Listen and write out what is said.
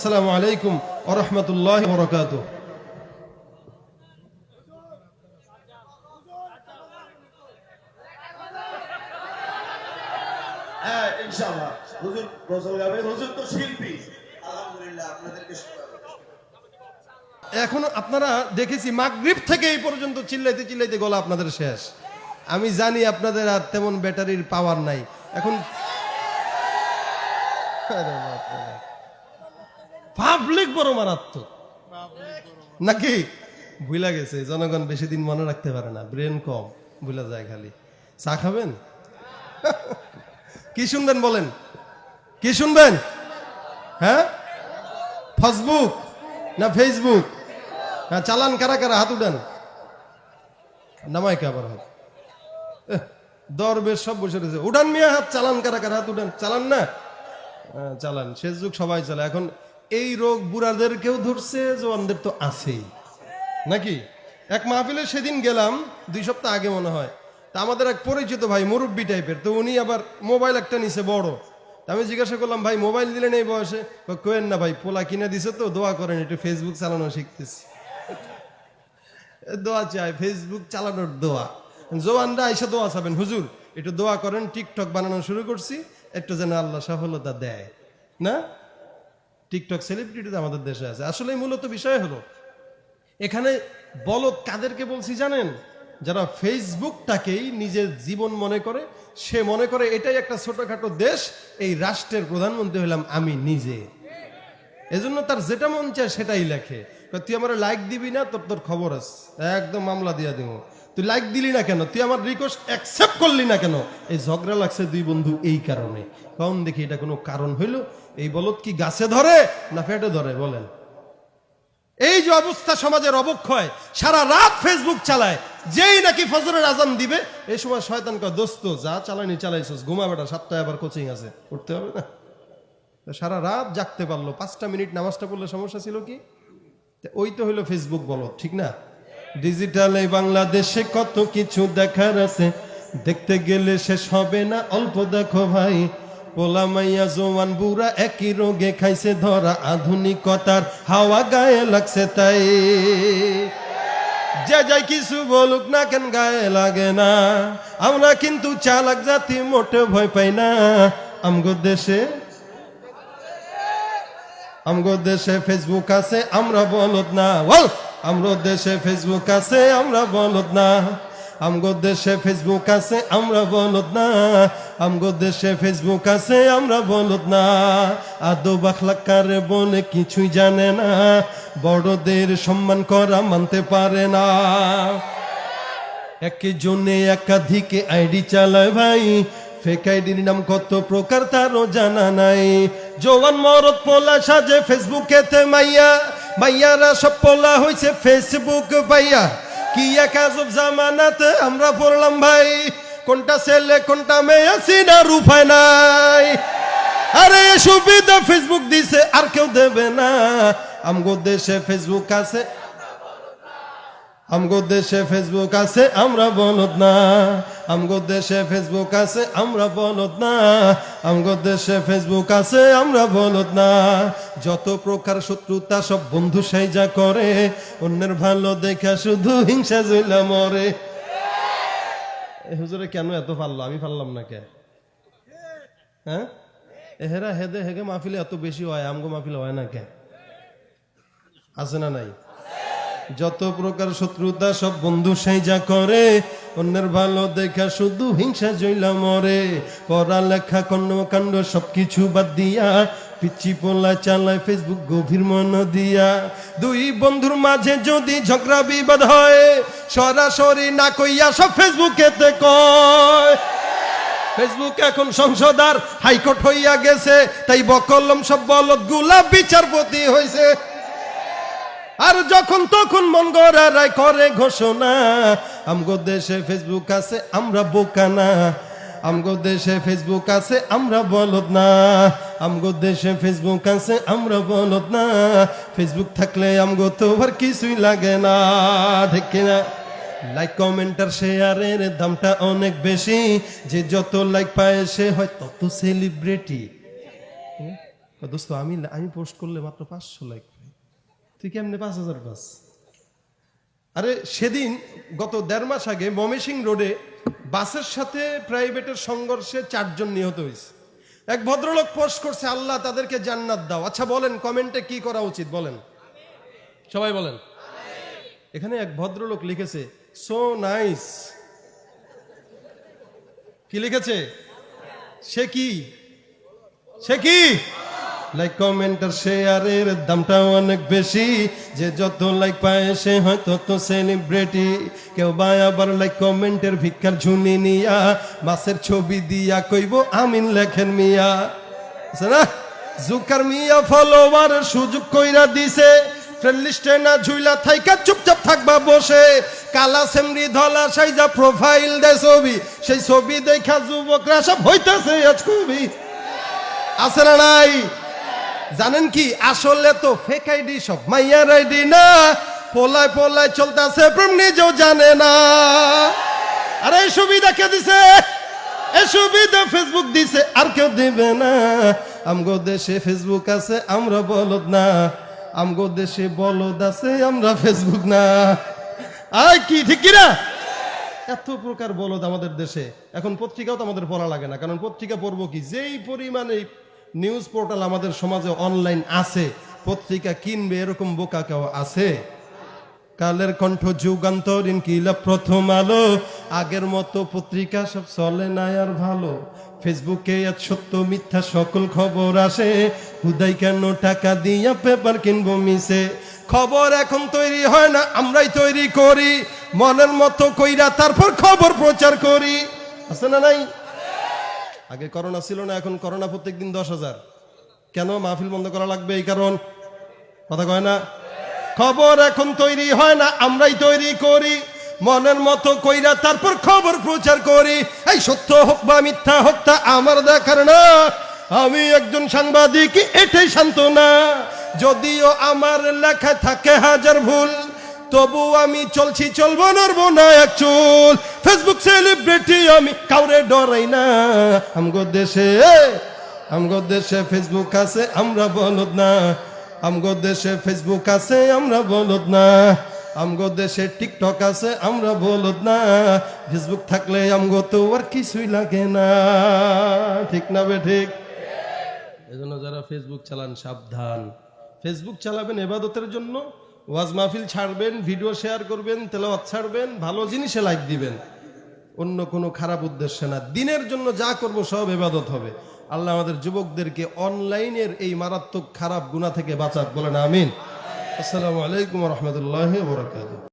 আসসালামু আলাইকুম ওয়া রাহমাতুল্লাহি ওয়া বারাকাতুহু। হ্যাঁ ইনশাআল্লাহ হুজুর গজল গাবেন, হুজুর তো শিল্পী। আলহামদুলিল্লাহ আপনাদেরকে এখন আপনারা দেখেছি মাগরিব থেকে এই পর্যন্ত চিল্লাইতে চিল্লাইতে গলা আপনাদের শেষ। আমি জানি আপনাদের আর তেমন ব্যাটারির পাওয়ার নাই এখন। পাবলিক বড় মারাত্মক নাকি? ভুলা গেছে, জনগণ বেশি দিন মনে রাখতে পারে না, ব্রেন কম, ভুলা যায় খালি। চা খাবেন? কি শুনবেন বলেন, কি শুনবেন? হ্যাঁ, ফেসবুক না ফেসবুক? হ্যাঁ, চালান কারা কারা? হাত উঠান। নামাই আবার হাত, দরবেশ সব বসে রয়েছে। উঠান মিয়া হাত। চালান কারা কারা? হাত উঠান। চালান না? চালান। ফেসবুক সবাই চালায় এখন। এই রোগ বুড়াদেরকেও ধরছে, জওয়ানদের তো আছেই নাকি? এক মাহফিলে সেদিন গেলাম, 2 সপ্তাহ আগে মনে হয়। তা আমাদের এক পরিচিত ভাই, মুরব্বী টাইপের, তো উনি আবার মোবাইল একটা নিছে বড়। আমি জিজ্ঞাসা করলাম, ভাই মোবাইল দিলেন এই বয়সে? কোয়েন না ভাই, পোলা কিনে দিছে তো, দোয়া করেন, একটু ফেসবুক চালানো শিখতেছি। দোয়া চাই, ফেসবুক চালানোর দোয়া। জওয়ানরা আইসা দোয়া চাবেন, হুজুর একটু দোয়া করেন, টিকটক বানানো শুরু করছি, একটু যেন আল্লাহ সফলতা দেয়। না, টিকটক সেলিব্রিটি তো আমাদের দেশে আছে। আসলে মূলত বিষয় হলো, এখানে বলদ কাদেরকে বলছি জানেন? যারা ফেসবুকটাকেই নিজের জীবন মনে করে, সে মনে করে এটাই একটা ছোটখাটো দেশ, এই রাষ্ট্রের প্রধানমন্ত্রী হলাম আমি নিজে। এজন্য তার যেটা মন চায় সেটাই লেখে। তুই আমার লাইক দিবি না, তোর খবর আছে, একদম মামলা দিয়া দিব। তুই লাইক দিলি না কেন? তুই আমার রিকোয়েস্ট অ্যাকসেপ্ট করলি না কেন? এই ঝগড়া লাগছে 2 বন্ধু এই কারণে। কখন দেখি এটা কোনো কারণ হইল? এই বলদ কি গাছে ধরে না পেটে ধরে বলেন? এই যে অবস্থা সমাজের অবক্ষয়, সারা রাত ফেসবুক চালায়, যেই নাকি ফজরের আজান দিবে এই সময় শয়তান কয়, দোস্ত যা চালানি চালাইছস, ঘুমা বেটা, 7টায় আবার কোচিং আছে, উঠতে হবে না? সারা রাত জাগতে পারলো, 5টা মিনিট নামাজটা পড়লে সমস্যা ছিল কি? ওই তো হইলো ফেসবুক বলদ, ঠিক না? ডিজিটাল এই বাংলাদেশে কত কিছু দেখার আছে, দেখতে গেলে শেষ হবে না, অল্প দেখো ভাই। পোলা মাইয়া জওয়ান বুড়া একই রোগে খাইছে ধরা, আধুনিকতার হাওয়া গায়ে লাগছে তাই। যে যাই কিছু বলুক না কেন গায়ে লাগে না, আমরা কিন্তু চালাক জাতি, মোটে ভয় পাই না। আমগো দেশে ফেসবুক আছে, আমরা বলদ না। আমগো দেশে ফেসবুক আছে, আমরা বলদ না। আমগো দেশে ফেসবুক আছে, আমরা বলদ না। আমগো দেশে ফেসবুক আছে, আমরা বলদ না। আদব আখলাক কারে বলে কিছুই জানে না, বড়দের সম্মান করা মানতে পারে না। একজনে একাধিক আইডি চালায় ভাই, ফেক আইডির নাম কত প্রকার তারও জানা নাই। জওয়ান মরদ পোলা সাজে ফেসবুকেতে মাইয়া, মাইয়ারা সব পোলা হইছে ফেসবুক পাইয়া। কি এক আজব জামানাতে আমরা পড়লাম ভাই, কোনটা ছেলে কোনটা মেয়ে চিনার উপায় নাই। আরে সুবিধা ফেসবুক দিছে আর কেউ দেবে না। আমগো দেশে ফেসবুক আছে, আমগো দেশে ফেসবুক আছে, আমরা বলদ না। আমগো দেশে ফেসবুক আছে, আমরা বলদ না। আমগো দেশে ফেসবুক আছে, আমরা বলদ না। যত প্রকার শত্রুতা সব বন্ধু সাইজা করে, অন্যের ভালো দেখা শুধু হিংসা জইলা মরে। হুজুরে কেন এত পারলো, আমি পারলাম না কে? হ্যাঁ, এহেরা হেদে হেগে মাহফিলে এত বেশি হয়, আমগো মাহফিলে হয় না কে? আছে না নাই? যত প্রকার শত্রুতা সব বন্ধু সাইজা করে, অন্যের ভালো দেখা শুধু হিংসা জইলা মরে। পড়ালেখা কর্মকাণ্ড সবকিছু বাদ দিয়া, পিচ্ছি পোলা চালায় ফেসবুক গভীর মন দিয়া। 2 বন্ধুর মাঝে যদি ঝগড়া বিবাদ হয়, সরাসরি না কইয়া সব ফেসবুকেতে কয়। ফেসবুক এখন সংসদ আর হাইকোর্ট হইয়া গেছে, তাই বকলম সব বলদ গুলা বিচারপতি হইছে। আর যখন তখন মন গড়া রায় করে ঘোষণা, আমগো দেশে ফেসবুক আছে, আমরা বোকা না। আমগো দেশে ফেসবুক আছে, আমরা বলদ না। আমগো দেশে ফেসবুক আছে, আমরা বলদ না। ফেসবুক থাকলে আমগো তো আর কিছুই লাগে না, ঠিক না? লাইক কমেন্ট আর শেয়ারের দামটা অনেক বেশি, যে যত লাইক পায় সে হয় তত সেলিব্রিটি। দোস্ত আমি পোস্ট করলে মাত্র 500 লাইক পাই, তুই কেমনে 5000 পাস? আরে সেদিন গত 1.5 মাস আগে ময়মনসিংহ রোডে বাসের সাথে প্রাইভেটের সংঘর্ষে 4 জন নিহত হয়েছে। এক ভদ্রলোক পোস্ট করছে, আল্লাহ তাদেরকে জান্নাত দাও। আচ্ছা বলেন কমেন্টে কি করা উচিত বলেন, সবাই বলেন। এখানে এক ভদ্রলোক লিখেছে সো নাইস। কি লিখেছে? সে কি লাইক কমেন্ট আর শেয়ারের দামটা অনেক বেশি, যে যত লাইক পায় সে হয় তত সেলিব্রিটি। কেউ বা আবার লাইক কমেন্টের ভিক্ষার ঝুনি নিয়া মাছের ছবি দিয়া কইব আমিন লেখেন মিয়া। আছে না, জুকার মিয়া ফলোয়ার সুযোগ কইরা দিছে, ফ্রেন্ড লিস্টে না ঝুইলা থাইকা চুপচাপ থাকবা বসে। কালা সেমরি ধলা সাইজা প্রোফাইল দেয় ছবি, সেই ছবি দেখা যুবকরা সব হইতাছে আজ কবি। আছে না নাই? জানেন কি, আসলে তো ফেক আইডি সব মাইয়ার আইডি না, পোলায় চলতেছে প্রেম নিজেও জানে না। আরে এই সুবিধা কে দিছে? এই সুবিধা ফেসবুক দিছে, আর কেউ দিবে না। আমগো দেশে ফেসবুক আছে আমরা বলদ না, আমগো দেশে বলদ আছে আমরা ফেসবুক না। আয় কি ঠিক কিনা? এত প্রকার বলদ আমাদের দেশে। এখন পত্রিকাও তো আমাদের পড়া লাগে না, কারণ পত্রিকা পড়বো কি, যেই পরিমাণে নিউজ পোর্টাল আমাদের সমাজে অনলাইন আছে, পত্রিকা কিনবে এরকম বোকা কেউ আছে? কালের কণ্ঠ, যুগান্তর, ইনকিলাব, প্রথম আলো, আগের মতো পত্রিকা সব চলে না আর ভালো। ফেসবুকে আজ সত্য মিথ্যা সকল খবর আসে, হুদাই কেন টাকা দিয়া পেপার কিনবো মিশে। খবর এখন তৈরি হয় না, আমরাই তৈরি করি, মনের মতো কইরা তারপর খবর প্রচার করি। আছে না নাই? আগে করোনা ছিল না, এখন করোনা প্রত্যেকদিন 10,000। কেন? মাহফিল বন্ধ করা লাগবে এই কারণ। কথা কয় না? খবর এখন তৈরি হয় না, আমরাই তৈরি করি, মনের মতো কইরা তারপর খবর প্রচার করি। এই সত্য হোক বা মিথ্যা হোক তা আমার দেখার না, আমি একজন সাংবাদিক এটাই সান্ত্বনা। যদিও আমার লেখায় থাকে হাজার ভুল, তবু আমি চলছি, চলবো, নড়বো না এক চুল। ফেসবুক সেলিব্রিটি আমি, কাউরে ডরাই না। আমগো দেশে ফেসবুক আছে আমরা বলদ না, আমগো দেশে ফেসবুক আছে আমরা বলদ না, আমগো দেশে টিকটক আছে আমরা বলদ না। ফেসবুক থাকলে আমগো তো আর কিছুই লাগে না। ঠিক না বে ঠিক? এজন্য যারা ফেসবুক চালান সাবধান। ফেসবুক চালাবেন ইবাদতের জন্য, ওয়াজ মাহফিল ছাড়বেন, ভিডিও শেয়ার করবেন, তেলাওয়াত ছাড়বেন, ভালো জিনিসে লাইক দিবেন, অন্য কোনো খারাপ উদ্দেশ্যে না। দিনের জন্য যা করব সব ইবাদত হবে। আল্লাহ আমাদের যুবকদেরকে অনলাইনের এই মারাত্মক খারাপ গুনাহ থেকে বাঁচাক, বলেন আমিন। আসসালামু আলাইকুম ওয়া রাহমাতুল্লাহি ওয়া বারাকাতুহু।